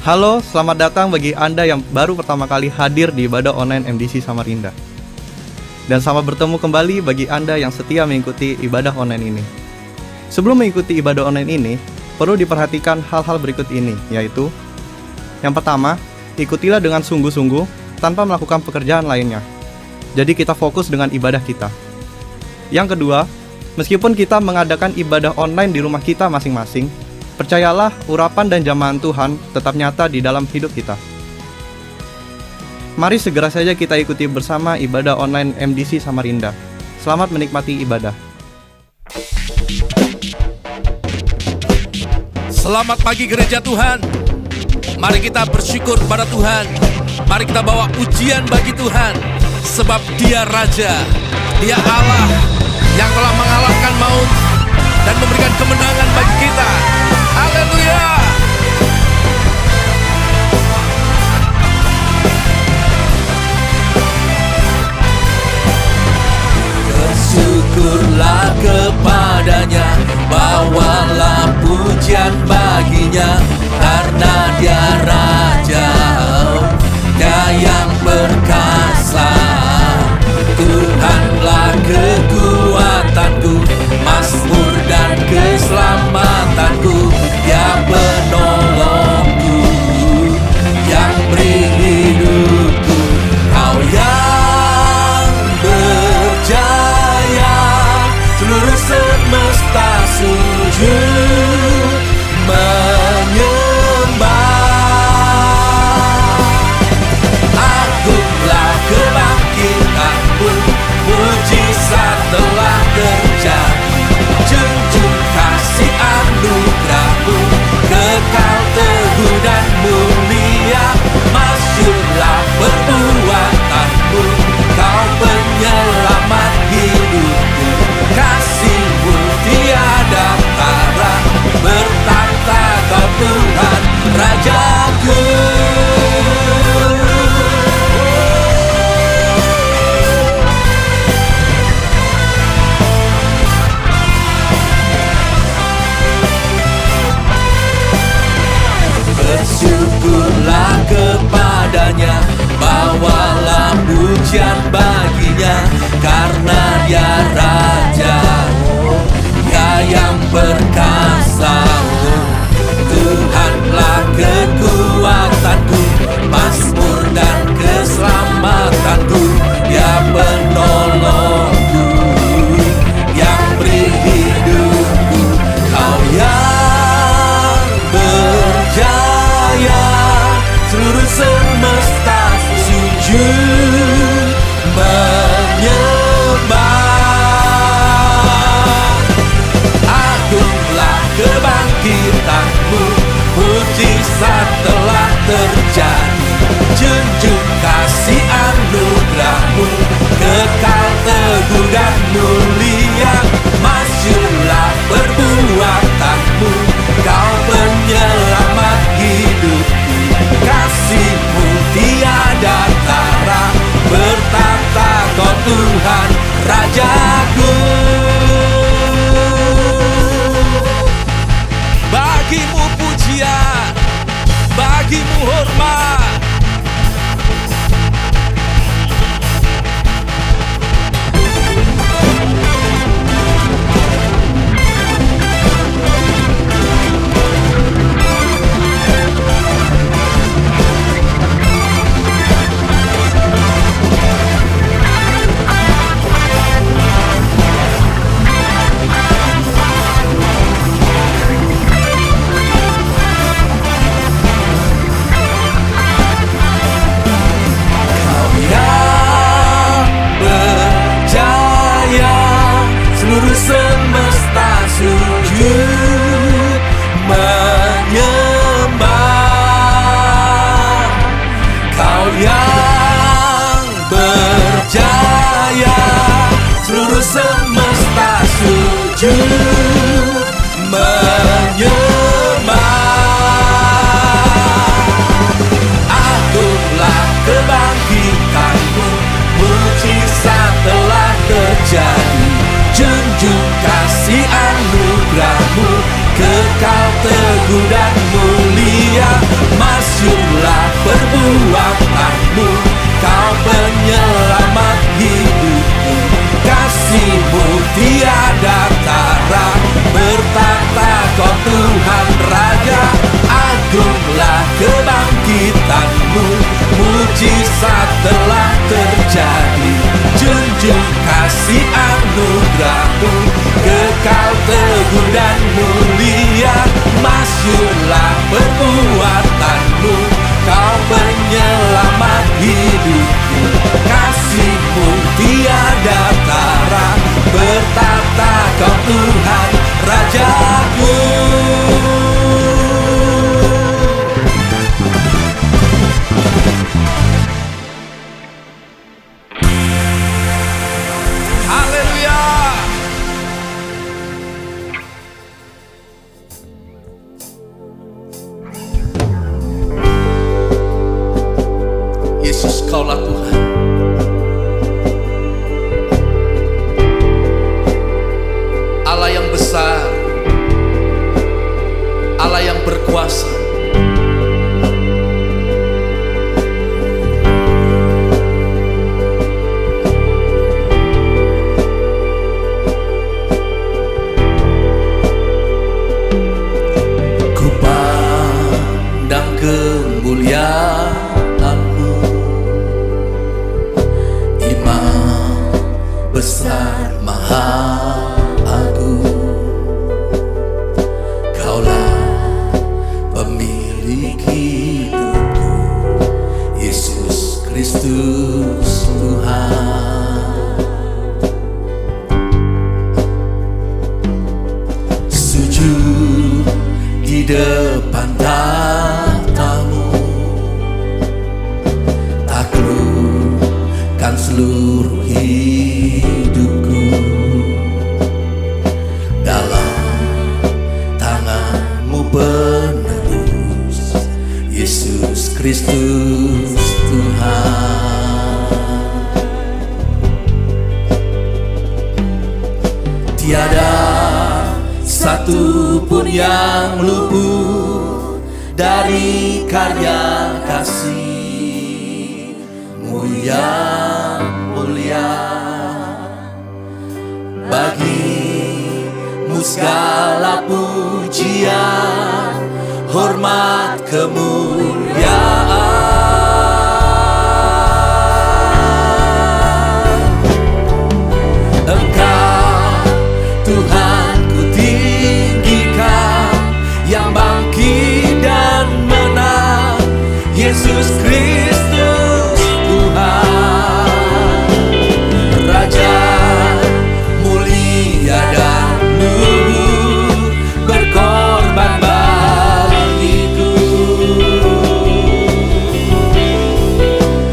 Halo, selamat datang bagi Anda yang baru pertama kali hadir di ibadah online MDC Samarinda. Dan selamat bertemu kembali bagi Anda yang setia mengikuti ibadah online ini. Sebelum mengikuti ibadah online ini, perlu diperhatikan hal-hal berikut ini, yaitu: yang pertama, ikutilah dengan sungguh-sungguh tanpa melakukan pekerjaan lainnya. Jadi kita fokus dengan ibadah kita. Yang kedua, meskipun kita mengadakan ibadah online di rumah kita masing-masing, percayalah urapan dan jamahan Tuhan tetap nyata di dalam hidup kita. Mari segera saja kita ikuti bersama ibadah online MDC Samarinda. Selamat menikmati ibadah. Selamat pagi gereja Tuhan. Mari kita bersyukur kepada Tuhan. Mari kita bawa pujian bagi Tuhan. Sebab Dia Raja, Dia Allah yang telah mengalahkan maut dan memberikan kemenangan bagi kita. Haleluya. Bersyukurlah kepadanya, bawalah pujian baginya, karena Dia Raja, Dia yang perkasa. Tuhanlah kekuatanku, mazmur dan keselamatanku, Dia penolongku, yang beri hidupku. Kau yang berjaya, seluruh semesta sujud menyembah. Agunglah kebangkitanmu, mujizat telah terjadi. Junjung kasih anugerahmu, kekal teguh dan mulia. Masyurlah perbuatanmu, Kau penyelamat hidupku. Kasih-Mu tiada tara, bertata Kau Tuhan Rajaku. Bersyukurlah kepadanya, bawalah pujian baginya, karena Dia Raja, Dia yang perkasa. Tuhanlah kekuatanku, mazmur dan keselamatanku, Dia penolongku, yang beri hidupku. Kau yang berjaya, seluruh semesta sujud menyembah. Agunglah kebangkitanmu, mujizat telah terjadi. Junjung kasih anugerahmu, kekal teguh dan mulia. Masyurlah perbuatanmu, Kau penyelamat hidupku. Kasih-Mu tiada tara, bertata Kau Tuhan Rajaku. Bagi-Mu pujian, bagi-Mu hormat. Seluruh semesta sujud menyembah. Kau yang berjaya, seluruh semesta sujud menyembah. Agunglah kebangkitanmu, mujizat telah terjadi. Junjung kasih anugerahmu, kekal teguh dan mulia. Masih perbuatanmu, Kau penyelamat hidupku. Kasih-Mu tiada tara, bertata Kau Tuhan Raja. Agunglah kebangkitan-Mu, mujizat telah terjadi. Junjung kasih anugerah-Mu, kekal teguh dan mulia. Masyurlah perbuatan-Mu, Kau penyelamat hidupku. Kasih-Mu tiada tara, bertata Kau Tuhan Rajaku. Haleluya. Yesus, Kaulah Tuhan. Allah yang besar, Allah yang berkuasa. Ku pandang kemuliaan-Mu, Imam besar maha agung. Kaulah pemilik hidupku, Yesus Kristus Tuhan. Sujud di depan tahta-Mu, taklukkan seluruh hidupku. Dalam tangan-Mu penerus, Yesus Kristus Tuhan. Tiada satu pun yang luput dari karya kasih-Mu yang mulia. Bagi-Mu segala pujian, hormat, kemuliaan. Engkau Tuhan ku tinggikan, yang bangkit dan menang, Yesus Kristus Tuhan. Raja mulia dan luhur, berkorban bagiku.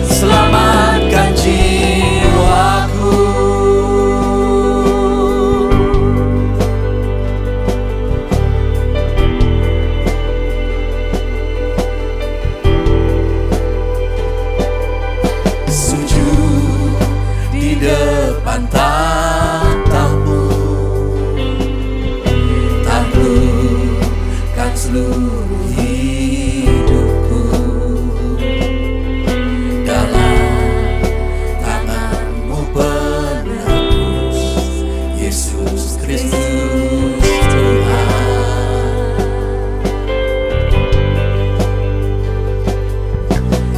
Selamatkan jiwaku. Sujud di depan tahta-Mu, taklukkan seluruh hidupku. Dalam tangan-Mu penerus, Yesus Kristus Tuhan.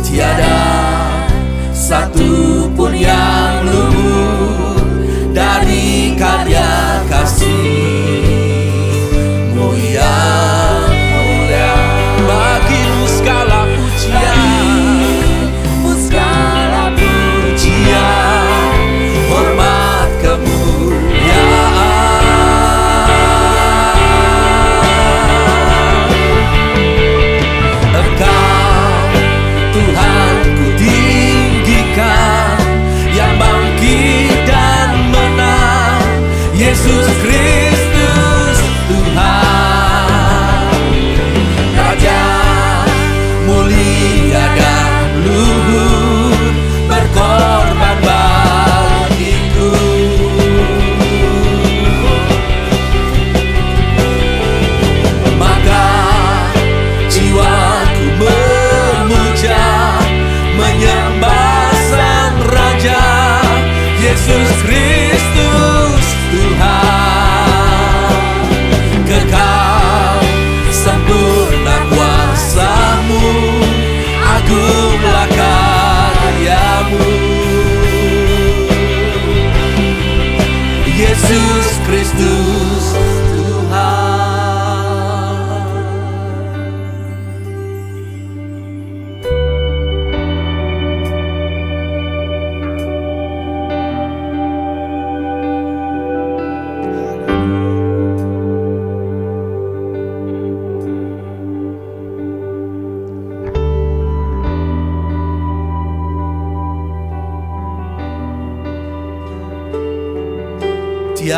Tiada satu pun yang luput dari karya kasih-Mu yang mulia.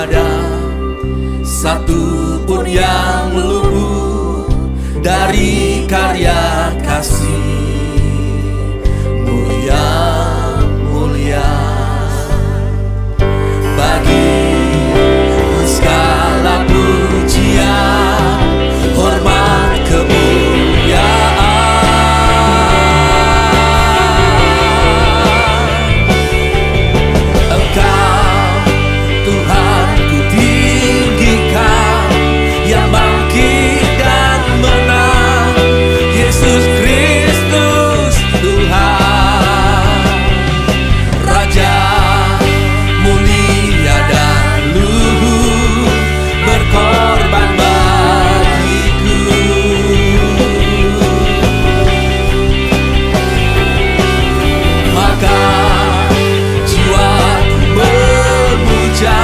tiada satu pun yang luput dari karya kasih. Mulia, mulia bagi segala pujian, hormat, kemuliaan. Engkau Tuhan ku tinggikan, yang bangkit dan menang, Yesus Kristus Tuhan, Raja mulia dan luhur, berkorban bagiku. Maka jiwaku memuja,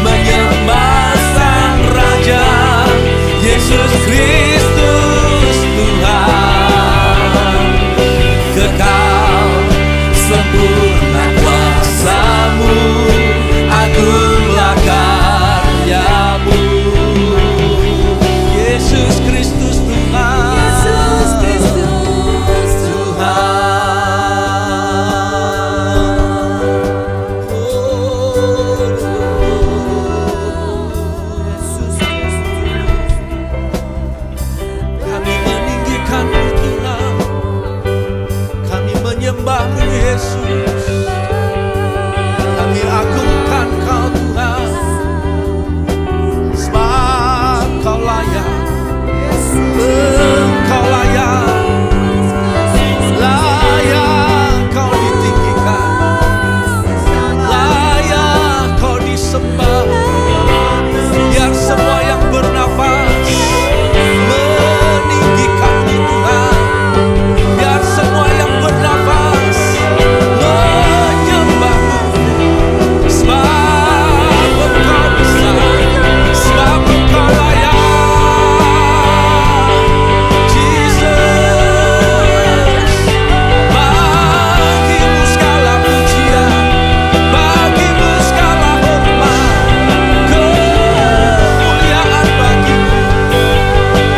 menyembah Sang Raja, Yesus Kristus Tuhan. Kekal sempurna kuasa-Mu, agunglah karya-Mu. Yesus Kristus Tuhan, Yesus Kristus Tuhan. Kami meninggikan-Mu Tuhan, kami menyembah-Mu Yesus, kami agungkan Kau Tuhan, sebab Kau layak, Engkau layak, layak Kau ditinggikan, layak Kau disembah. Biar semua yang bernafas meninggikan-Mu Tuhan, biar semua yang bernafas menyembah-Mu, sebab Engkau besar, sebab Engkau layak. Jesus, bagimu segala pujian, bagimu segala hormat, kemuliaan bagimu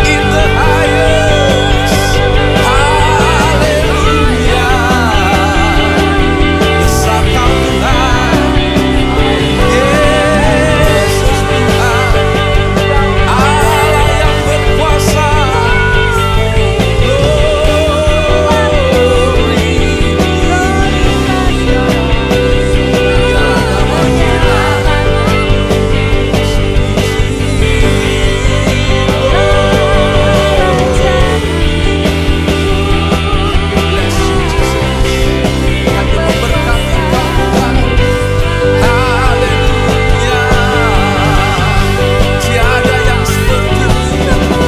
in the highest. Haleluya, besar Kau Tuhan, Yesus Tuhan, Allah yang berkuasa. Tiada yang seperti-Mu,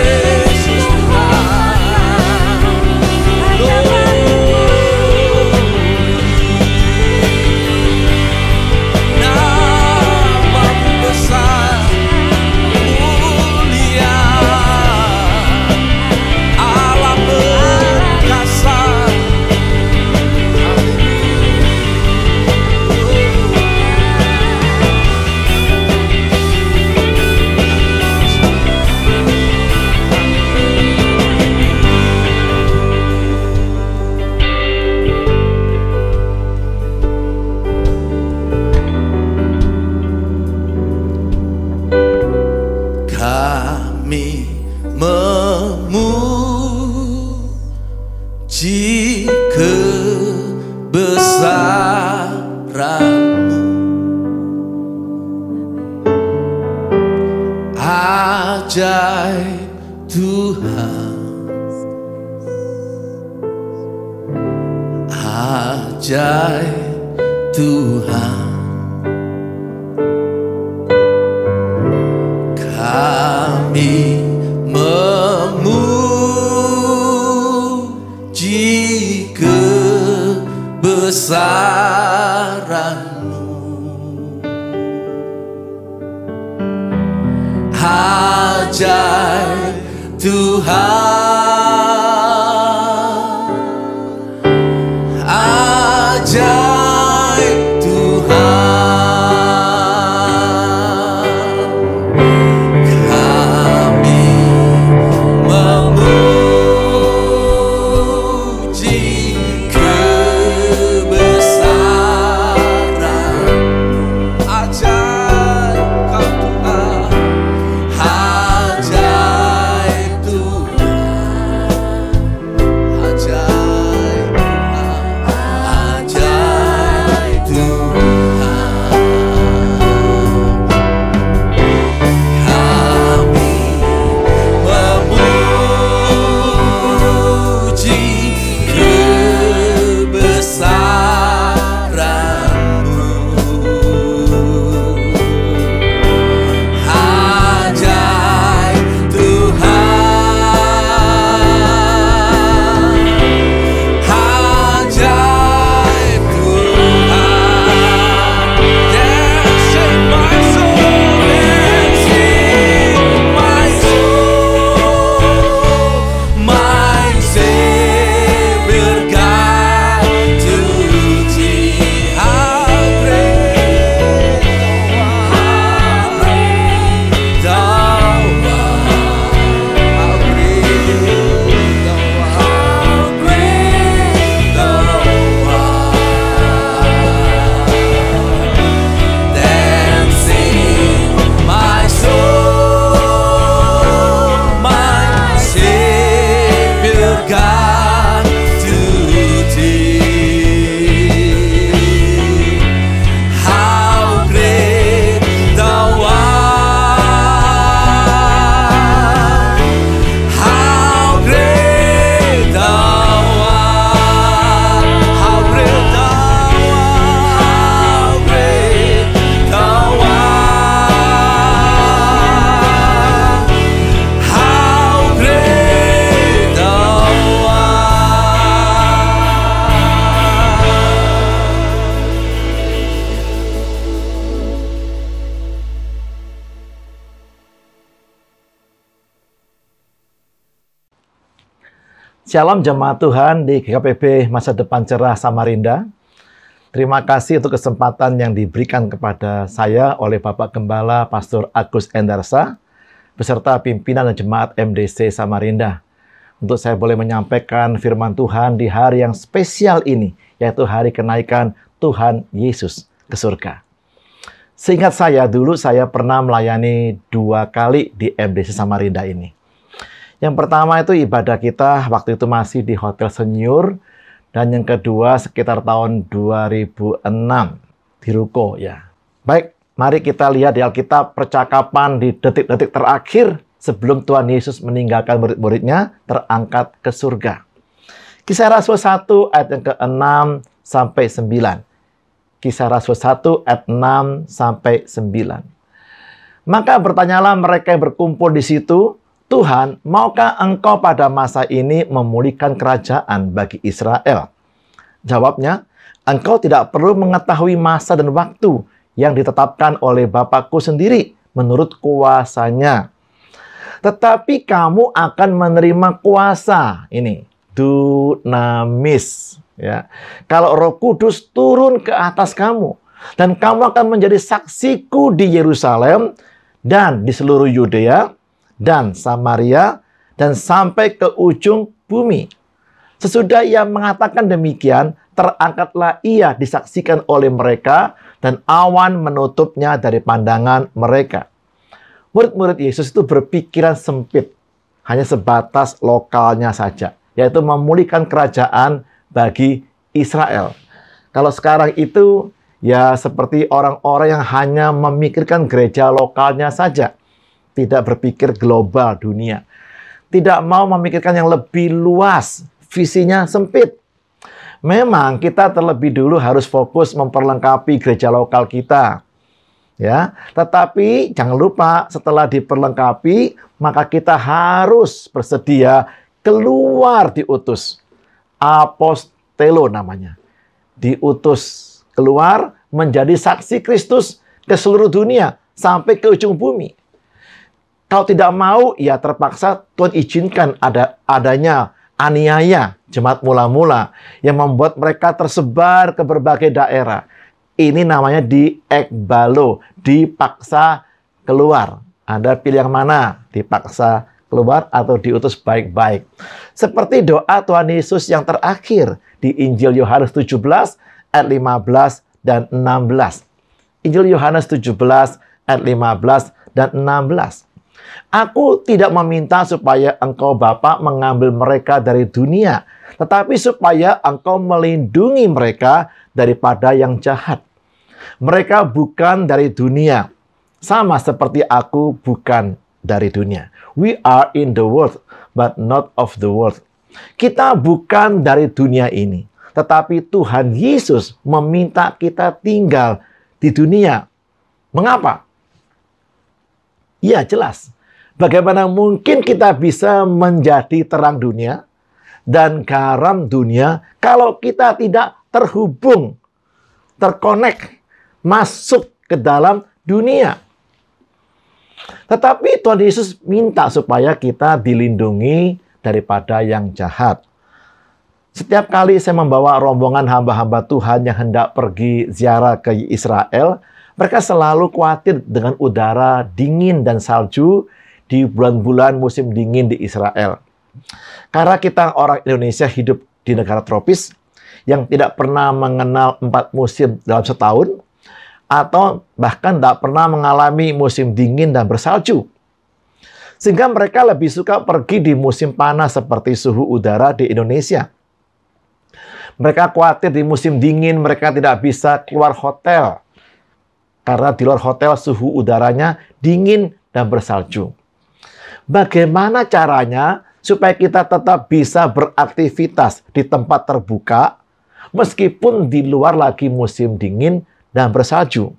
Yesus Tuhan. Nama-Mu besar, mulia, Allah perkasa. Kami memuji kebesaran-Mu, ajaib Tuhan, ajaib Tuhan. Kami memuji kebesaran-Mu, ajaib Tuhan, ajaib Tuhan. Shalom jemaat Tuhan di GKPB Masa Depan Cerah Samarinda. Terima kasih untuk kesempatan yang diberikan kepada saya oleh Bapak Gembala Pastor Agus Endarsa beserta pimpinan dan jemaat MDC Samarinda. Untuk saya boleh menyampaikan firman Tuhan di hari yang spesial ini, yaitu hari kenaikan Tuhan Yesus ke surga. Seingat saya, dulu saya pernah melayani 2 kali di MDC Samarinda ini. Yang pertama itu ibadah kita waktu itu masih di Hotel Senior, dan yang kedua sekitar tahun 2006 di Ruko ya. Baik, mari kita lihat di Alkitab percakapan di detik-detik terakhir sebelum Tuhan Yesus meninggalkan murid-muridnya terangkat ke surga. Kisah Rasul 1 ayat yang ke-6 sampai 9. Kisah Rasul 1 ayat 6 sampai 9. Maka bertanyalah mereka yang berkumpul di situ, Tuhan, maukah engkau pada masa ini memulihkan kerajaan bagi Israel? Jawabnya, engkau tidak perlu mengetahui masa dan waktu yang ditetapkan oleh Bapakku sendiri menurut kuasanya. Tetapi kamu akan menerima kuasa. Ini, dunamis. Ya. Kalau Roh Kudus turun ke atas kamu, dan kamu akan menjadi saksiku di Yerusalem dan di seluruh Yudea, dan Samaria, dan sampai ke ujung bumi. Sesudah ia mengatakan demikian, terangkatlah ia disaksikan oleh mereka, dan awan menutupnya dari pandangan mereka. Murid-murid Yesus itu berpikiran sempit, hanya sebatas lokalnya saja, yaitu memulihkan kerajaan bagi Israel. Kalau sekarang itu, ya seperti orang-orang yang hanya memikirkan gereja lokalnya saja, tidak berpikir global dunia. Tidak mau memikirkan yang lebih luas. Visinya sempit. Memang kita terlebih dulu harus fokus memperlengkapi gereja lokal kita. Ya, tetapi jangan lupa setelah diperlengkapi, maka kita harus bersedia keluar diutus. Apostelo namanya. Diutus keluar menjadi saksi Kristus ke seluruh dunia sampai ke ujung bumi. Kalau tidak mau, ya terpaksa Tuhan izinkan adanya aniaya jemaat mula-mula yang membuat mereka tersebar ke berbagai daerah. Ini namanya diekbalo, dipaksa keluar. Anda pilih yang mana? Dipaksa keluar atau diutus baik-baik. Seperti doa Tuhan Yesus yang terakhir di Injil Yohanes 17 ayat 15 dan 16. Injil Yohanes 17 ayat 15 dan 16. Aku tidak meminta supaya engkau Bapa mengambil mereka dari dunia, tetapi supaya engkau melindungi mereka daripada yang jahat. Mereka bukan dari dunia, sama seperti aku bukan dari dunia. We are in the world, but not of the world. Kita bukan dari dunia ini, tetapi Tuhan Yesus meminta kita tinggal di dunia. Mengapa? Ya, jelas. Bagaimana mungkin kita bisa menjadi terang dunia dan garam dunia kalau kita tidak terhubung, terkonek, masuk ke dalam dunia. Tetapi Tuhan Yesus minta supaya kita dilindungi daripada yang jahat. Setiap kali saya membawa rombongan hamba-hamba Tuhan yang hendak pergi ziarah ke Israel, mereka selalu khawatir dengan udara dingin dan salju di bulan-bulan musim dingin di Israel. Karena kita orang Indonesia hidup di negara tropis yang tidak pernah mengenal 4 musim dalam setahun, atau bahkan tidak pernah mengalami musim dingin dan bersalju. Sehingga mereka lebih suka pergi di musim panas seperti suhu udara di Indonesia. Mereka khawatir di musim dingin mereka tidak bisa keluar hotel, karena di luar hotel suhu udaranya dingin dan bersalju. Bagaimana caranya supaya kita tetap bisa beraktivitas di tempat terbuka meskipun di luar lagi musim dingin dan bersalju?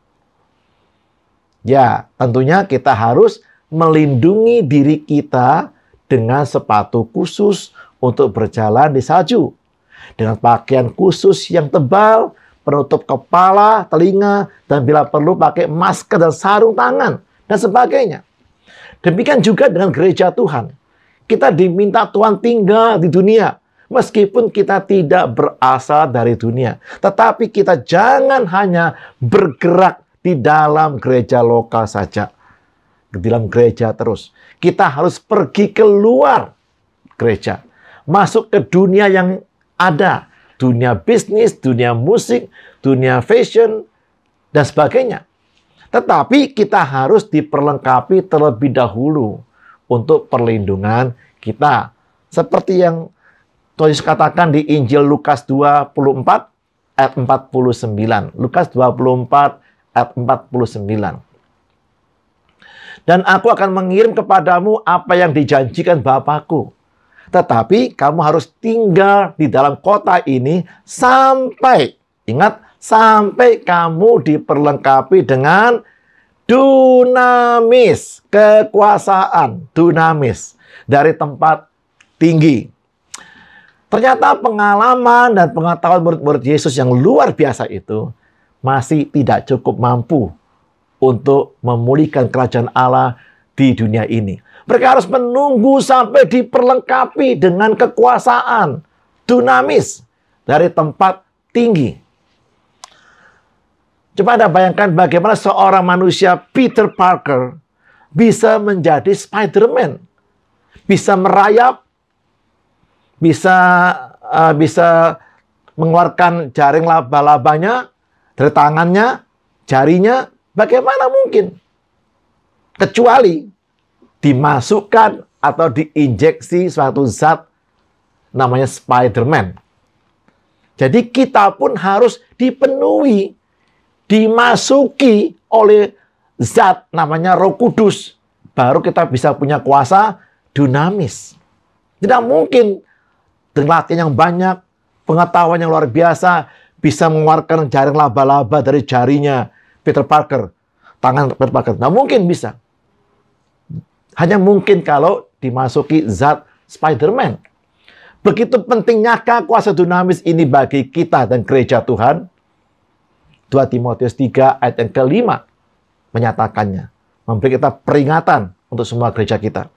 Ya, tentunya kita harus melindungi diri kita dengan sepatu khusus untuk berjalan di salju. Dengan pakaian khusus yang tebal, penutup kepala, telinga, dan bila perlu pakai masker dan sarung tangan, dan sebagainya. Demikian juga dengan gereja Tuhan. Kita diminta Tuhan tinggal di dunia. Meskipun kita tidak berasal dari dunia. Tetapi kita jangan hanya bergerak di dalam gereja lokal saja. Di dalam gereja terus. Kita harus pergi keluar gereja. Masuk ke dunia yang ada. Dunia bisnis, dunia musik, dunia fashion, dan sebagainya. Tetapi kita harus diperlengkapi terlebih dahulu untuk perlindungan kita. Seperti yang Tuhan Yesus katakan di Injil Lukas 24 ayat 49. Lukas 24 ayat 49. Dan aku akan mengirim kepadamu apa yang dijanjikan Bapakku. Tetapi kamu harus tinggal di dalam kota ini sampai, ingat, sampai kamu diperlengkapi dengan dunamis, kekuasaan, dunamis dari tempat tinggi. Ternyata pengalaman dan pengetahuan murid-murid Yesus yang luar biasa itu masih tidak cukup mampu untuk memulihkan kerajaan Allah di dunia ini. Mereka harus menunggu sampai diperlengkapi dengan kekuasaan, dunamis dari tempat tinggi. Coba Anda bayangkan bagaimana seorang manusia Peter Parker bisa menjadi Spider-Man. Bisa merayap, bisa mengeluarkan jaring laba-labanya dari tangannya, jarinya. Bagaimana mungkin? Kecuali dimasukkan atau diinjeksi suatu zat namanya Spider-Man. Jadi kita pun harus dipenuhi, dimasuki oleh zat namanya Roh Kudus. Baru kita bisa punya kuasa dunamis. Tidak mungkin dengan latihan yang banyak, pengetahuan yang luar biasa, bisa mengeluarkan jaring laba-laba dari jarinya Peter Parker, tangan Peter Parker. Nah, mungkin bisa. Hanya mungkin kalau dimasuki zat Spider-Man. Begitu pentingnya kuasa dunamis ini bagi kita dan gereja Tuhan. 2 Timotius 3 ayat yang kelima menyatakannya. Memberi kita peringatan untuk semua gereja kita.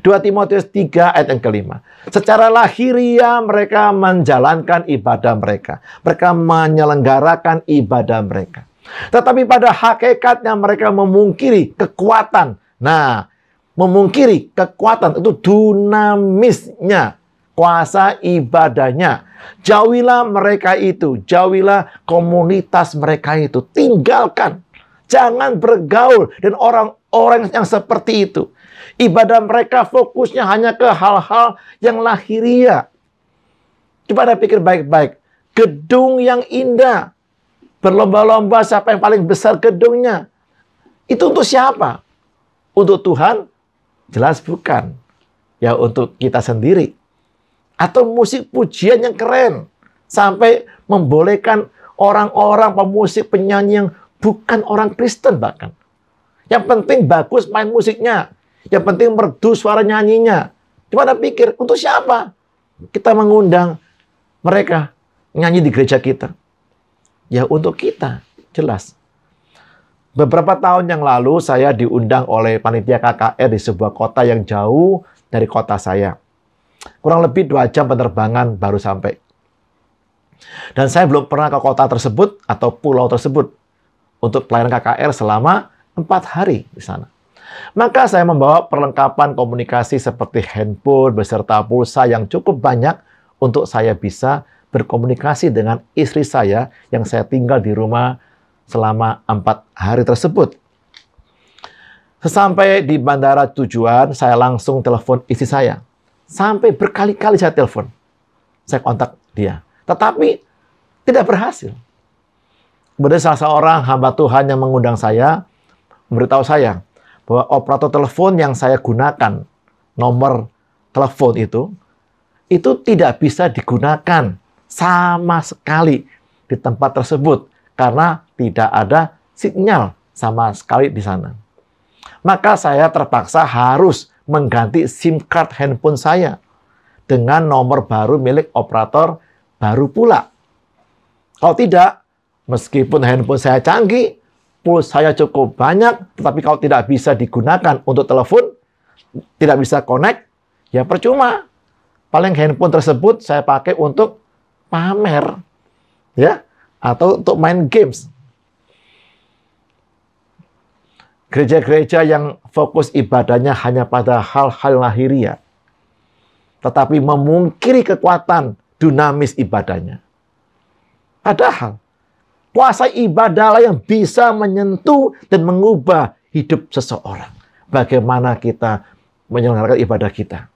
2 Timotius 3 ayat yang kelima. Secara lahiriah mereka menjalankan ibadah mereka. Mereka menyelenggarakan ibadah mereka. Tetapi pada hakikatnya mereka memungkiri kekuatan. Nah, memungkiri kekuatan itu dunamisnya. Kuasa ibadahnya. Jauhilah mereka itu. Jauhilah komunitas mereka itu. Tinggalkan. Jangan bergaul dengan orang-orang yang seperti itu. Ibadah mereka fokusnya hanya ke hal-hal yang lahiriah. Coba Anda pikir baik-baik. Gedung yang indah. Berlomba-lomba siapa yang paling besar gedungnya. Itu untuk siapa? Untuk Tuhan? Jelas bukan. Ya untuk kita sendiri. Atau musik pujian yang keren. Sampai membolehkan orang-orang pemusik, penyanyi yang bukan orang Kristen bahkan. Yang penting bagus main musiknya. Yang penting merdu suara nyanyinya. Coba Anda pikir, untuk siapa kita mengundang mereka nyanyi di gereja kita? Ya untuk kita, jelas. Beberapa tahun yang lalu saya diundang oleh panitia KKR di sebuah kota yang jauh dari kota saya. Kurang lebih 2 jam penerbangan baru sampai. Dan saya belum pernah ke kota tersebut atau pulau tersebut untuk pelayanan KKR selama 4 hari di sana. Maka saya membawa perlengkapan komunikasi seperti handphone beserta pulsa yang cukup banyak untuk saya bisa berkomunikasi dengan istri saya yang saya tinggal di rumah selama 4 hari tersebut. Sesampai di bandara tujuan, saya langsung telepon istri saya. Sampai berkali-kali saya telepon. Saya kontak dia. Tetapi tidak berhasil. Kemudian salah seorang hamba Tuhan yang mengundang saya, memberitahu saya bahwa operator telepon yang saya gunakan, nomor telepon itu tidak bisa digunakan sama sekali di tempat tersebut karena tidak ada sinyal sama sekali di sana. Maka saya terpaksa harus mengganti SIM card handphone saya dengan nomor baru milik operator baru pula. Kalau tidak, meskipun handphone saya canggih, pulsa saya cukup banyak, tetapi kalau tidak bisa digunakan untuk telepon, tidak bisa connect, ya percuma. Paling handphone tersebut saya pakai untuk pamer, ya, atau untuk main games. Gereja-gereja yang fokus ibadahnya hanya pada hal-hal lahiriah, tetapi memungkiri kekuatan dinamis ibadahnya. Padahal kuasa ibadahlah yang bisa menyentuh dan mengubah hidup seseorang. Bagaimana kita menyelenggarakan ibadah kita.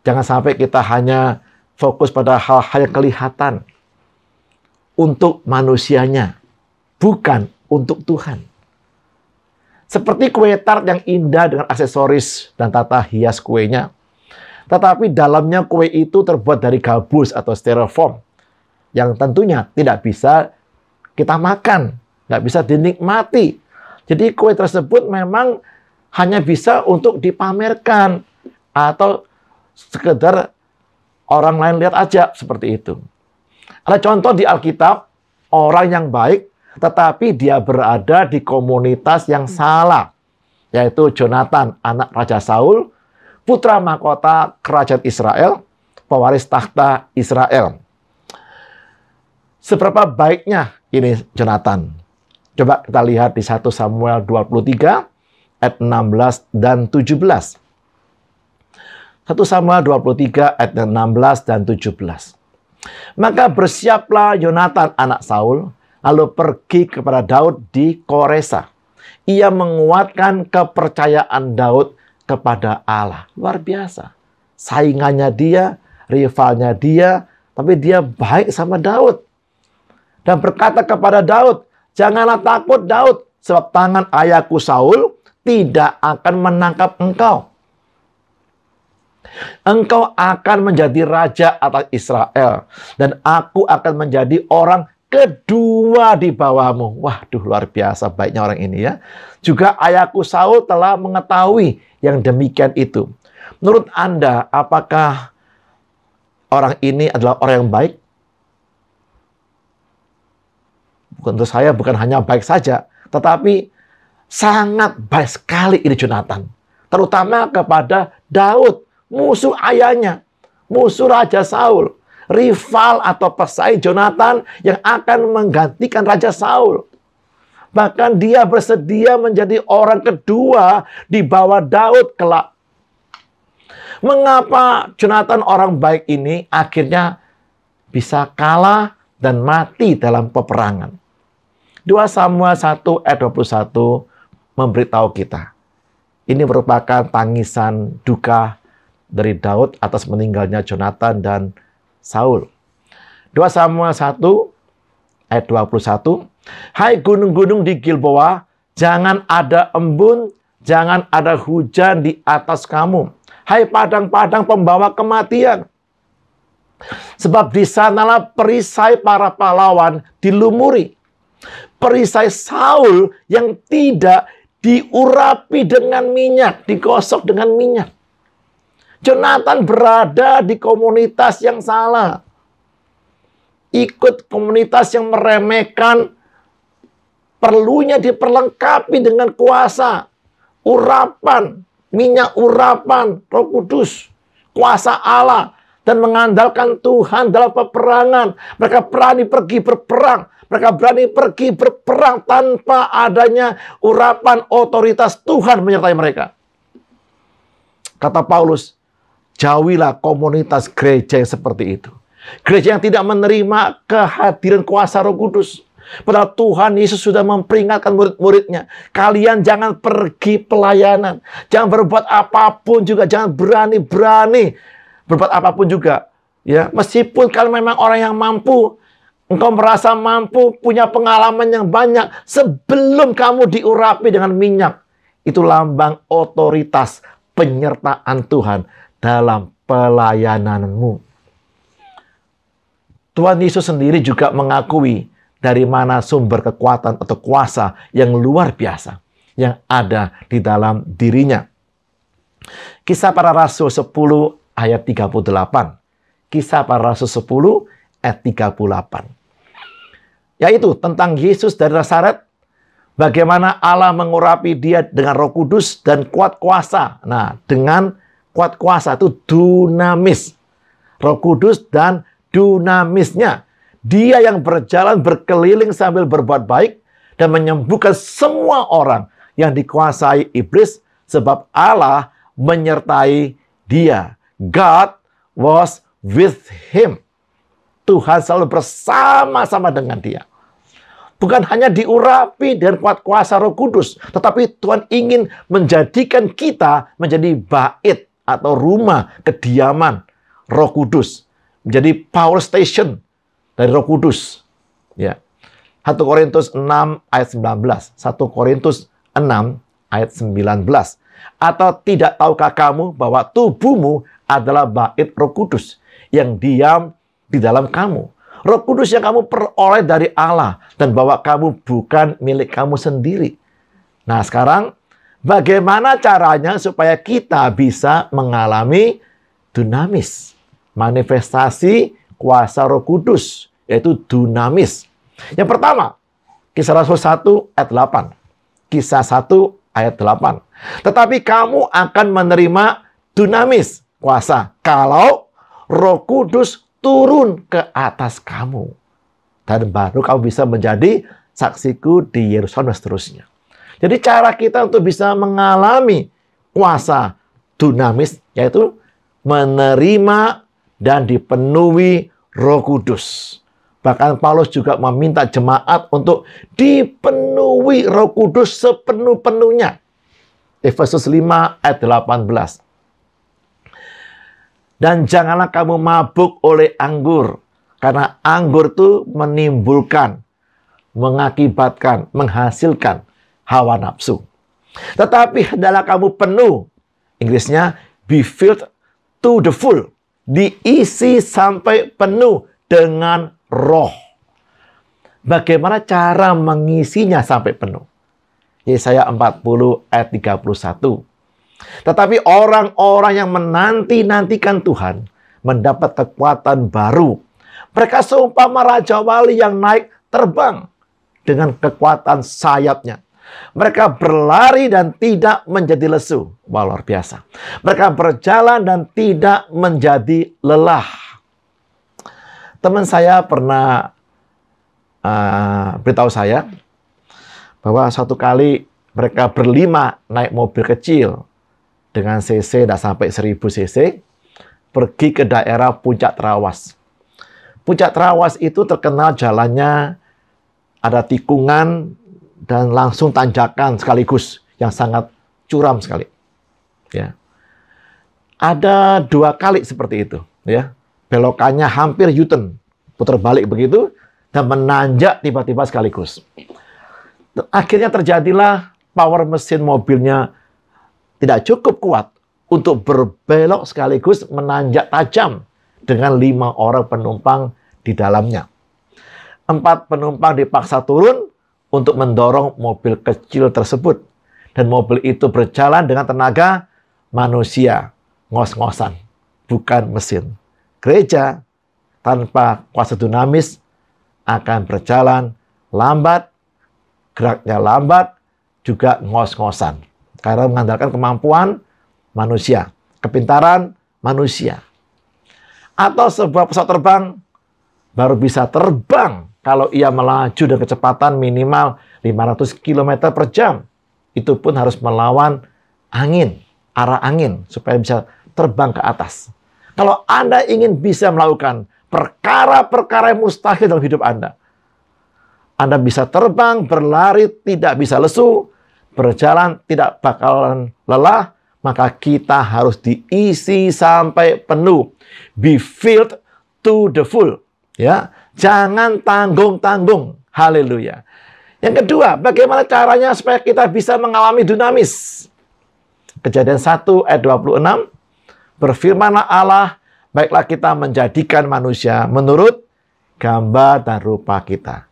Jangan sampai kita hanya fokus pada hal-hal yang kelihatan untuk manusianya, bukan untuk Tuhan. Seperti kue tart yang indah dengan aksesoris dan tata hias kuenya. Tetapi dalamnya kue itu terbuat dari gabus atau styrofoam yang tentunya tidak bisa kita makan, nggak bisa dinikmati. Jadi kue tersebut memang hanya bisa untuk dipamerkan atau sekedar orang lain lihat aja, seperti itu. Ada contoh di Alkitab, orang yang baik, tetapi dia berada di komunitas yang salah, yaitu Jonatan, anak Raja Saul, putra mahkota kerajaan Israel, pewaris takhta Israel. Seberapa baiknya ini Jonatan? Coba kita lihat di 1 Samuel 23, ayat 16 dan 17. 1 Samuel 23 ayat 16 dan 17. Maka bersiaplah Yonatan anak Saul, lalu pergi kepada Daud di Koresa. Ia menguatkan kepercayaan Daud kepada Allah. Luar biasa. Saingannya dia, rivalnya dia, tapi dia baik sama Daud. Dan berkata kepada Daud, janganlah takut Daud, sebab tangan ayahku Saul tidak akan menangkap engkau. Engkau akan menjadi raja atas Israel, dan aku akan menjadi orang kedua di bawahmu. Waduh, luar biasa baiknya orang ini ya. Juga ayahku Saul telah mengetahui yang demikian itu. Menurut Anda, apakah orang ini adalah orang yang baik? Untuk saya bukan hanya baik saja, tetapi sangat baik sekali ini Jonatan. Terutama kepada Daud, musuh ayahnya, musuh Raja Saul, rival atau pesaing Jonatan yang akan menggantikan Raja Saul. Bahkan dia bersedia menjadi orang kedua di bawah Daud kelak. Mengapa Jonatan orang baik ini akhirnya bisa kalah dan mati dalam peperangan? 2 Samuel 1 ayat 21 memberitahu kita. Ini merupakan tangisan duka dari Daud atas meninggalnya Jonatan dan Saul. 2 Samuel 1 ayat 21. Hai gunung-gunung di Gilboa, jangan ada embun, jangan ada hujan di atas kamu. Hai padang-padang pembawa kematian. Sebab di sanalah perisai para pahlawan dilumuri. Perisai Saul yang tidak diurapi dengan minyak, digosok dengan minyak. Jonatan berada di komunitas yang salah. Ikut komunitas yang meremehkan, perlunya diperlengkapi dengan kuasa, urapan, minyak urapan, Roh Kudus, kuasa Allah, dan mengandalkan Tuhan dalam peperangan. Mereka berani pergi berperang. Mereka berani pergi berperang tanpa adanya urapan otoritas Tuhan menyertai mereka. Kata Paulus, jauhilah komunitas gereja yang seperti itu. Gereja yang tidak menerima kehadiran kuasa Roh Kudus. Padahal Tuhan Yesus sudah memperingatkan murid-muridnya. Kalian jangan pergi pelayanan. Jangan berbuat apapun juga. Jangan berani-berani berbuat apapun juga. Ya, meskipun kalian memang orang yang mampu. Engkau merasa mampu, punya pengalaman yang banyak. Sebelum kamu diurapi dengan minyak. Itu lambang otoritas penyertaan Tuhan dalam pelayananmu. Tuhan Yesus sendiri juga mengakui dari mana sumber kekuatan atau kuasa yang luar biasa yang ada di dalam dirinya. Kisah Para Rasul 10 ayat 38. Kisah Para Rasul 10 ayat 38. Yaitu tentang Yesus dari Nazaret, Bagaimana Allah mengurapi dia dengan Roh Kudus dan kuat kuasa. Nah, dengan kuat kuasa itu dunamis. Roh Kudus dan dunamisnya. Dia yang berjalan berkeliling sambil berbuat baik dan menyembuhkan semua orang yang dikuasai iblis sebab Allah menyertai dia. God was with him. Tuhan selalu bersama-sama dengan dia. Bukan hanya diurapi dengan kuat kuasa Roh Kudus, tetapi Tuhan ingin menjadikan kita menjadi bait atau rumah kediaman Roh Kudus, menjadi power station dari Roh Kudus. Ya. 1 Korintus 6 ayat 19. 1 Korintus 6 ayat 19. Atau tidak tahukah kamu bahwa tubuhmu adalah bait Roh Kudus yang diam di dalam kamu? Roh Kudus yang kamu peroleh dari Allah dan bahwa kamu bukan milik kamu sendiri. Nah, sekarang bagaimana caranya supaya kita bisa mengalami dunamis, manifestasi kuasa Roh Kudus, yaitu dunamis. Yang pertama, Kisah Rasul 1 ayat 8. Kisah 1 ayat 8. Tetapi kamu akan menerima dunamis, kuasa, kalau Roh Kudus turun ke atas kamu. Dan baru kamu bisa menjadi saksiku di Yerusalem dan seterusnya. Jadi cara kita untuk bisa mengalami kuasa dunamis, yaitu menerima dan dipenuhi Roh Kudus. Bahkan Paulus juga meminta jemaat untuk dipenuhi Roh Kudus sepenuh-penuhnya. Efesus 5 ayat 18. Dan janganlah kamu mabuk oleh anggur, karena anggur itu menimbulkan, mengakibatkan, menghasilkan hawa nafsu. Tetapi hendaklah kamu penuh, Inggrisnya be filled to the full, diisi sampai penuh dengan roh. Bagaimana cara mengisinya sampai penuh? Yesaya 40 ayat 31. Tetapi orang-orang yang menanti-nantikan Tuhan mendapat kekuatan baru. Mereka seumpama raja wali yang naik terbang dengan kekuatan sayapnya. Mereka berlari dan tidak menjadi lesu. Wah, luar biasa. Mereka berjalan dan tidak menjadi lelah. Teman saya pernah beritahu saya bahwa suatu kali mereka berlima naik mobil kecil dengan cc tidak sampai 1000 cc, pergi ke daerah Puncak Trawas. Puncak Trawas itu terkenal jalannya ada tikungan dan langsung tanjakan sekaligus yang sangat curam sekali. Ya. Ada 2 kali seperti itu. Ya. Belokannya hampir U-turn, putar balik begitu, dan menanjak tiba-tiba sekaligus. Akhirnya terjadilah power mesin mobilnya tidak cukup kuat untuk berbelok sekaligus menanjak tajam dengan 5 orang penumpang di dalamnya. 4 penumpang dipaksa turun untuk mendorong mobil kecil tersebut. Dan mobil itu berjalan dengan tenaga manusia, ngos-ngosan, bukan mesin. Gereja tanpa kuasa dunamis akan berjalan lambat, geraknya lambat, juga ngos-ngosan. Karena mengandalkan kemampuan manusia, kepintaran manusia. Atau sebuah pesawat terbang baru bisa terbang kalau ia melaju dengan kecepatan minimal 500 km per jam. Itu pun harus melawan angin, arah angin, supaya bisa terbang ke atas. Kalau Anda ingin bisa melakukan perkara-perkara yang mustahil dalam hidup Anda bisa terbang, berlari, tidak bisa lesu, berjalan tidak bakalan lelah, maka kita harus diisi sampai penuh. Be filled to the full. Ya, jangan tanggung-tanggung. Haleluya. Yang kedua, bagaimana caranya supaya kita bisa mengalami dunamis? Kejadian 1 ayat 26. Berfirmanlah Allah, baiklah kita menjadikan manusia menurut gambar dan rupa kita.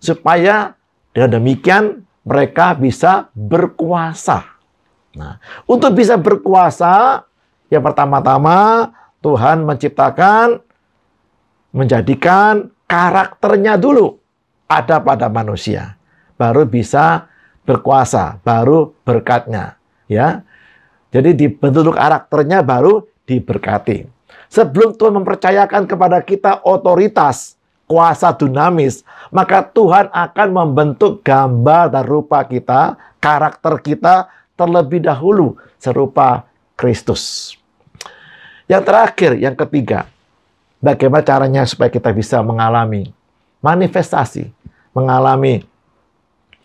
Supaya dengan demikian mereka bisa berkuasa. Nah, untuk bisa berkuasa, yang pertama-tama Tuhan menciptakan, menjadikan karakternya dulu ada pada manusia. Baru bisa berkuasa, baru berkatnya. Ya, jadi dibentuk karakternya baru diberkati. Sebelum Tuhan mempercayakan kepada kita otoritas, kuasa dunamis, maka Tuhan akan membentuk gambar dan rupa kita, karakter kita terlebih dahulu serupa Kristus. Yang terakhir, yang ketiga, bagaimana caranya supaya kita bisa mengalami manifestasi, mengalami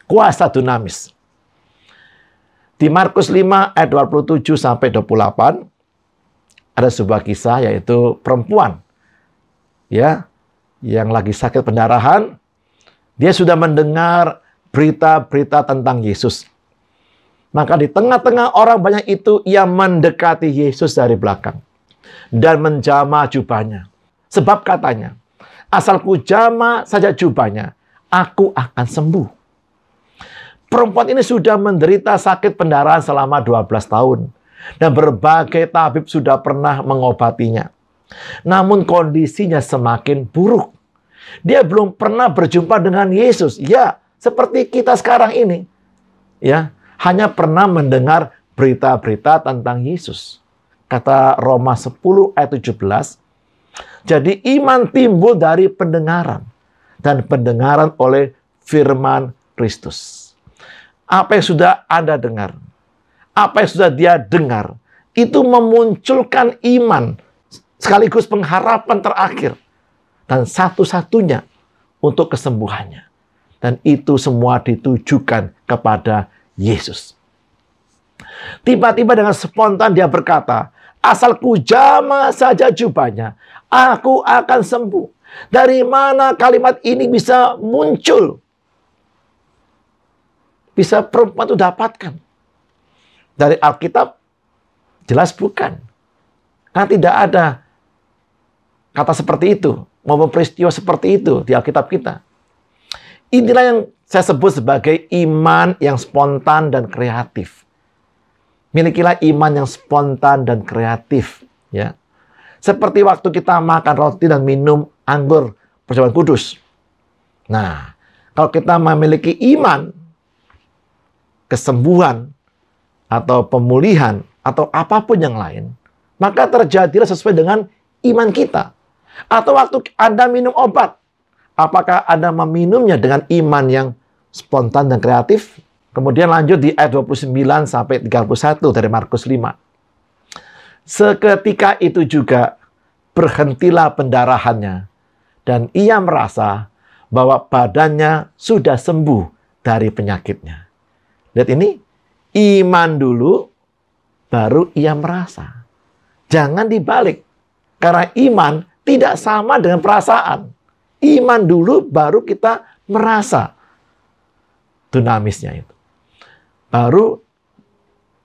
kuasa dunamis. Di Markus 5 ayat 27 sampai 28 ada sebuah kisah, yaitu perempuan ya yang lagi sakit pendarahan. Dia sudah mendengar berita-berita tentang Yesus. Maka di tengah-tengah orang banyak itu, ia mendekati Yesus dari belakang dan menjamah jubahnya. Sebab katanya, asal ku jamah saja jubahnya, aku akan sembuh. Perempuan ini sudah menderita sakit pendarahan selama 12 tahun. Dan berbagai tabib sudah pernah mengobatinya. Namun kondisinya semakin buruk. Dia belum pernah berjumpa dengan Yesus. Ya, seperti kita sekarang ini. Ya, hanya pernah mendengar berita-berita tentang Yesus. Kata Roma 10 ayat 17. Jadi iman timbul dari pendengaran. Dan pendengaran oleh firman Kristus. Apa yang sudah Anda dengar, apa yang sudah dia dengar, itu memunculkan iman, sekaligus pengharapan terakhir, dan satu-satunya untuk kesembuhannya. Dan itu semua ditujukan kepada Yesus. Tiba-tiba dengan spontan dia berkata, asal ku jamah saja jubahnya, aku akan sembuh. Dari mana kalimat ini bisa muncul? Bisa perempuan itu dapatkan? Dari Alkitab? Jelas bukan. Karena tidak ada kata seperti itu, maupun peristiwa seperti itu di Alkitab kita. Inilah yang saya sebut sebagai iman yang spontan dan kreatif. Milikilah iman yang spontan dan kreatif. Ya. Seperti waktu kita makan roti dan minum anggur perjamuan kudus. Nah, kalau kita memiliki iman, kesembuhan, atau pemulihan, atau apapun yang lain, maka terjadilah sesuai dengan iman kita. Atau waktu Anda minum obat, apakah Anda meminumnya dengan iman yang spontan dan kreatif? Kemudian lanjut di ayat 29 sampai 31 dari Markus 5. Seketika itu juga berhentilah pendarahannya, dan ia merasa bahwa badannya sudah sembuh dari penyakitnya. Lihat ini, iman dulu, baru ia merasa. Jangan dibalik. Karena iman tidak sama dengan perasaan. Iman dulu, baru kita merasa dunamisnya itu. Baru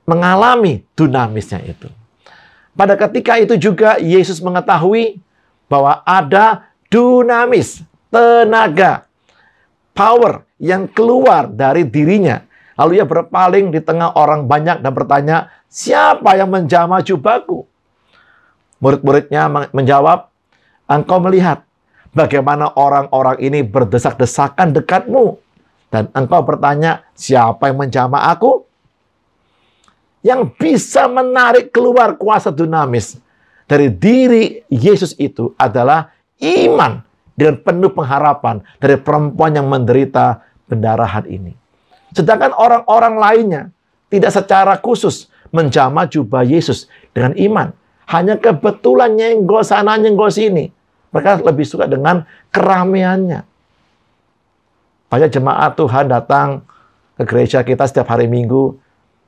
mengalami dunamisnya itu. Pada ketika itu juga Yesus mengetahui bahwa ada dunamis, tenaga, power yang keluar dari dirinya. Lalu ia berpaling di tengah orang banyak dan bertanya, siapa yang menjamah jubahku? Murid-muridnya menjawab, engkau melihat bagaimana orang-orang ini berdesak-desakan dekatmu. Dan engkau bertanya, siapa yang menjamah aku? Yang bisa menarik keluar kuasa dunamis dari diri Yesus itu adalah iman dengan penuh pengharapan dari perempuan yang menderita pendarahan ini. Sedangkan orang-orang lainnya tidak secara khusus menjamah jubah Yesus dengan iman. Hanya kebetulan nyenggol sana, nyenggol sini. Mereka lebih suka dengan keramaiannya. Banyak jemaat Tuhan datang ke gereja kita setiap hari Minggu.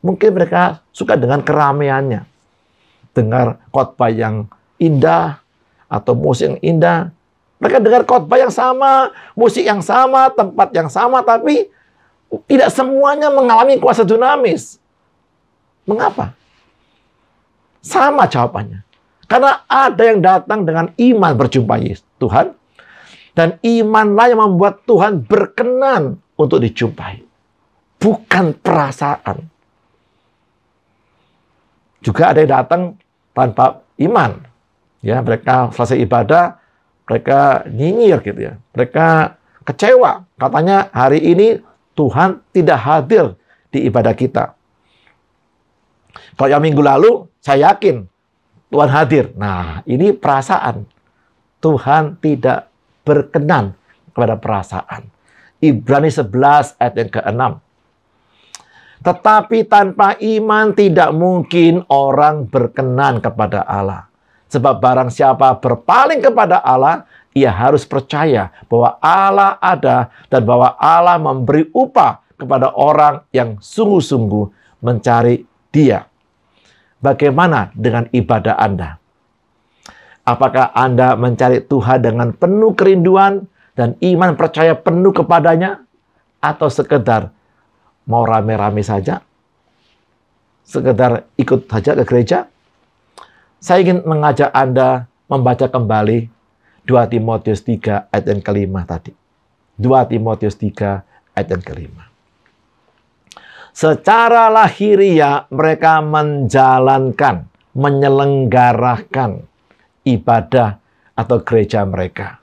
Mungkin mereka suka dengan keramaiannya. Dengar khotbah yang indah atau musik yang indah. Mereka dengar khotbah yang sama, musik yang sama, tempat yang sama, tapi tidak semuanya mengalami kuasa dunamis. Mengapa? Sama jawabannya. Karena ada yang datang dengan iman berjumpa Yesus Tuhan. Dan imanlah yang membuat Tuhan berkenan untuk dijumpai. Bukan perasaan. Juga ada yang datang tanpa iman. Ya, mereka selesai ibadah, mereka nyinyir gitu ya. Mereka kecewa. Katanya hari ini Tuhan tidak hadir di ibadah kita. Kalau yang minggu lalu, saya yakin Tuhan hadir. Nah, ini perasaan. Tuhan tidak berkenan kepada perasaan. Ibrani 11 ayat yang ke-6. Tetapi tanpa iman tidak mungkin orang berkenan kepada Allah. Sebab barang siapa berpaling kepada Allah, ia harus percaya bahwa Allah ada dan bahwa Allah memberi upah kepada orang yang sungguh-sungguh mencari Dia. Bagaimana dengan ibadah Anda? Apakah Anda mencari Tuhan dengan penuh kerinduan dan iman percaya penuh kepadanya? Atau sekedar mau rame-rame saja? Sekedar ikut saja ke gereja? Saya ingin mengajak Anda membaca kembali 2 Timotius 3 ayat yang ke-5 tadi. 2 Timotius 3 ayat yang ke-5. Secara lahiriah mereka menjalankan, menyelenggarakan ibadah atau gereja mereka.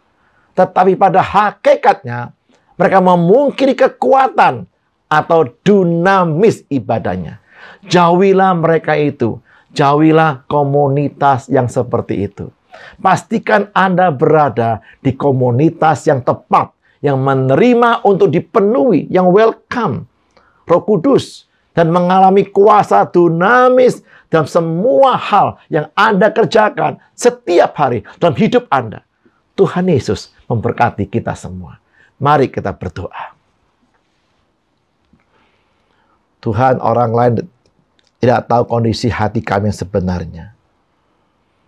Tetapi pada hakikatnya mereka memungkiri kekuatan atau dinamis ibadahnya. Jauhilah mereka itu. Jauhilah komunitas yang seperti itu. Pastikan Anda berada di komunitas yang tepat, yang menerima untuk dipenuhi, yang welcome Roh Kudus, dan mengalami kuasa dinamis dalam semua hal yang Anda kerjakan setiap hari dalam hidup Anda. Tuhan Yesus memberkati kita semua. Mari kita berdoa. Tuhan, orang lain tidak tahu kondisi hati kami yang sebenarnya.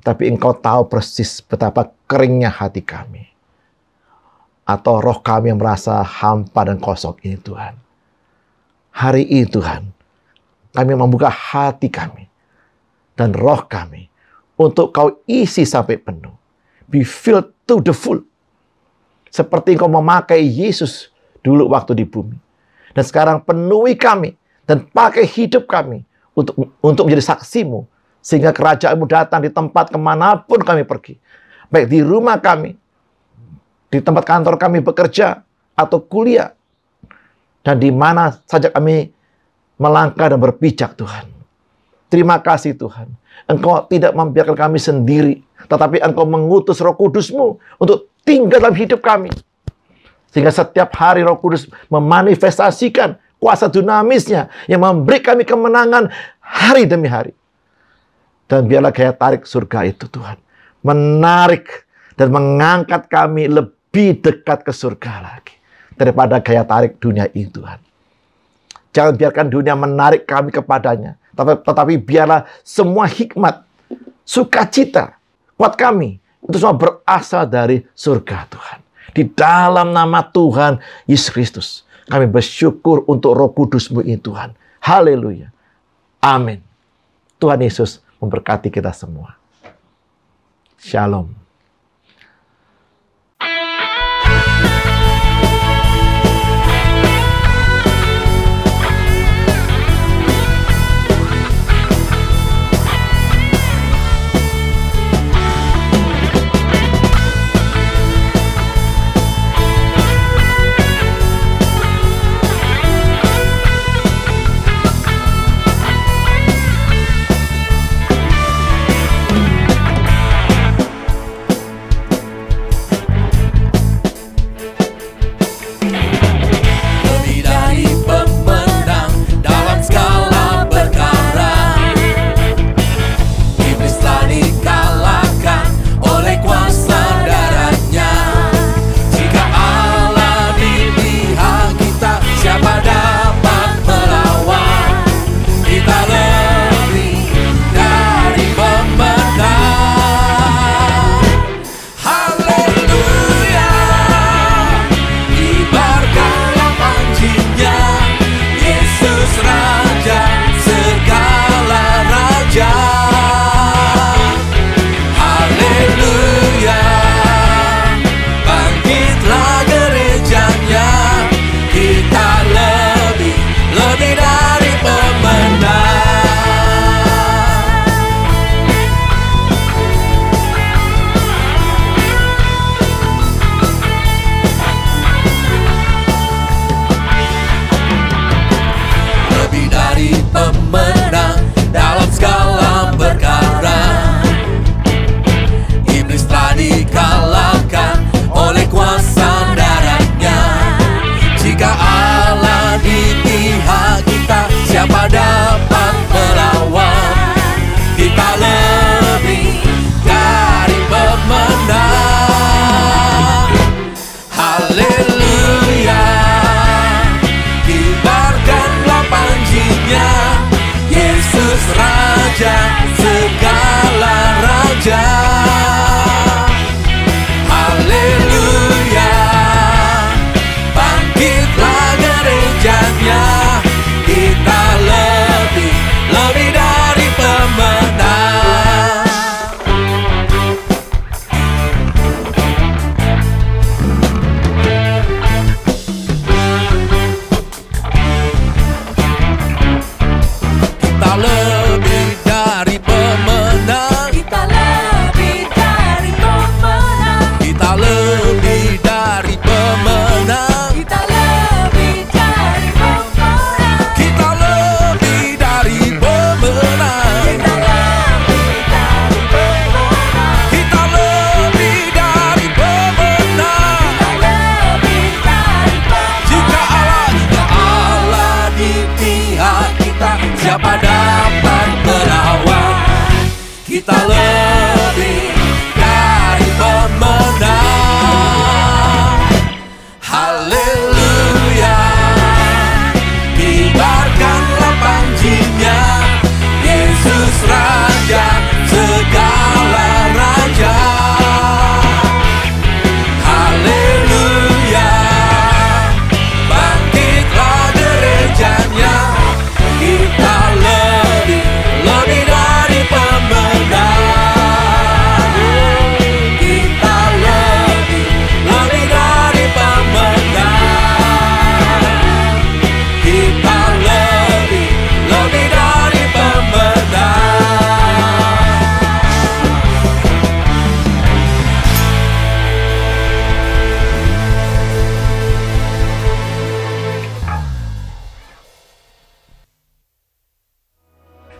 Tapi Engkau tahu persis betapa keringnya hati kami. Atau roh kami yang merasa hampa dan kosong ini, Tuhan. Hari ini, Tuhan, kami membuka hati kami dan roh kami untuk Kau isi sampai penuh. Be filled to the full. Seperti Engkau memakai Yesus dulu waktu di bumi. Dan sekarang penuhi kami dan pakai hidup kami untuk menjadi saksi-Mu. Sehingga kerajaan-Mu datang di tempat kemanapun kami pergi. Baik di rumah kami, di tempat kantor kami bekerja, atau kuliah. Dan di mana saja kami melangkah dan berpijak, Tuhan. Terima kasih, Tuhan. Engkau tidak membiarkan kami sendiri, tetapi Engkau mengutus Roh Kudus-Mu untuk tinggal dalam hidup kami. Sehingga setiap hari Roh Kudus memanifestasikan kuasa dinamisnya yang memberi kami kemenangan hari demi hari. Dan biarlah gaya tarik surga itu, Tuhan, menarik dan mengangkat kami lebih dekat ke surga lagi daripada gaya tarik dunia ini, Tuhan. Jangan biarkan dunia menarik kami kepadanya, tetapi biarlah semua hikmat, sukacita, kuat kami itu semua berasal dari surga, Tuhan. Di dalam nama Tuhan Yesus Kristus, kami bersyukur untuk Roh Kudus-Mu ini, Tuhan. Haleluya. Amin. Tuhan Yesus memberkati kita semua. Shalom.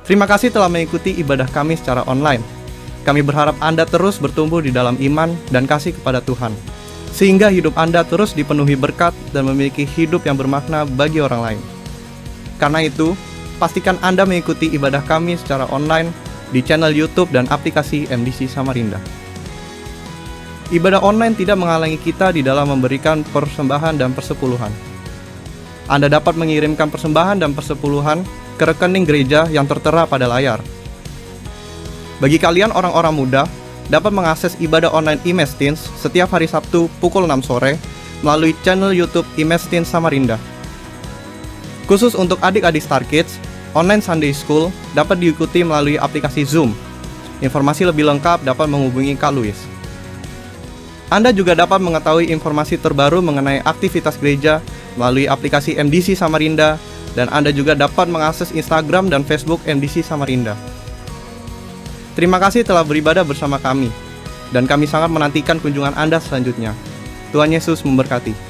Terima kasih telah mengikuti ibadah kami secara online. Kami berharap Anda terus bertumbuh di dalam iman dan kasih kepada Tuhan, sehingga hidup Anda terus dipenuhi berkat dan memiliki hidup yang bermakna bagi orang lain. Karena itu, pastikan Anda mengikuti ibadah kami secara online di channel YouTube dan aplikasi MDC Samarinda. Ibadah online tidak menghalangi kita di dalam memberikan persembahan dan persepuluhan. Anda dapat mengirimkan persembahan dan persepuluhan ke rekening gereja yang tertera pada layar. Bagi kalian orang-orang muda, dapat mengakses ibadah online Image Teens setiap hari Sabtu pukul 6 sore melalui channel YouTube Image Teens Samarinda. Khusus untuk adik-adik Star Kids, online Sunday School dapat diikuti melalui aplikasi Zoom. Informasi lebih lengkap dapat menghubungi Kak Louis. Anda juga dapat mengetahui informasi terbaru mengenai aktivitas gereja melalui aplikasi MDC Samarinda, dan Anda juga dapat mengakses Instagram dan Facebook MDC Samarinda. Terima kasih telah beribadah bersama kami, dan kami sangat menantikan kunjungan Anda selanjutnya. Tuhan Yesus memberkati.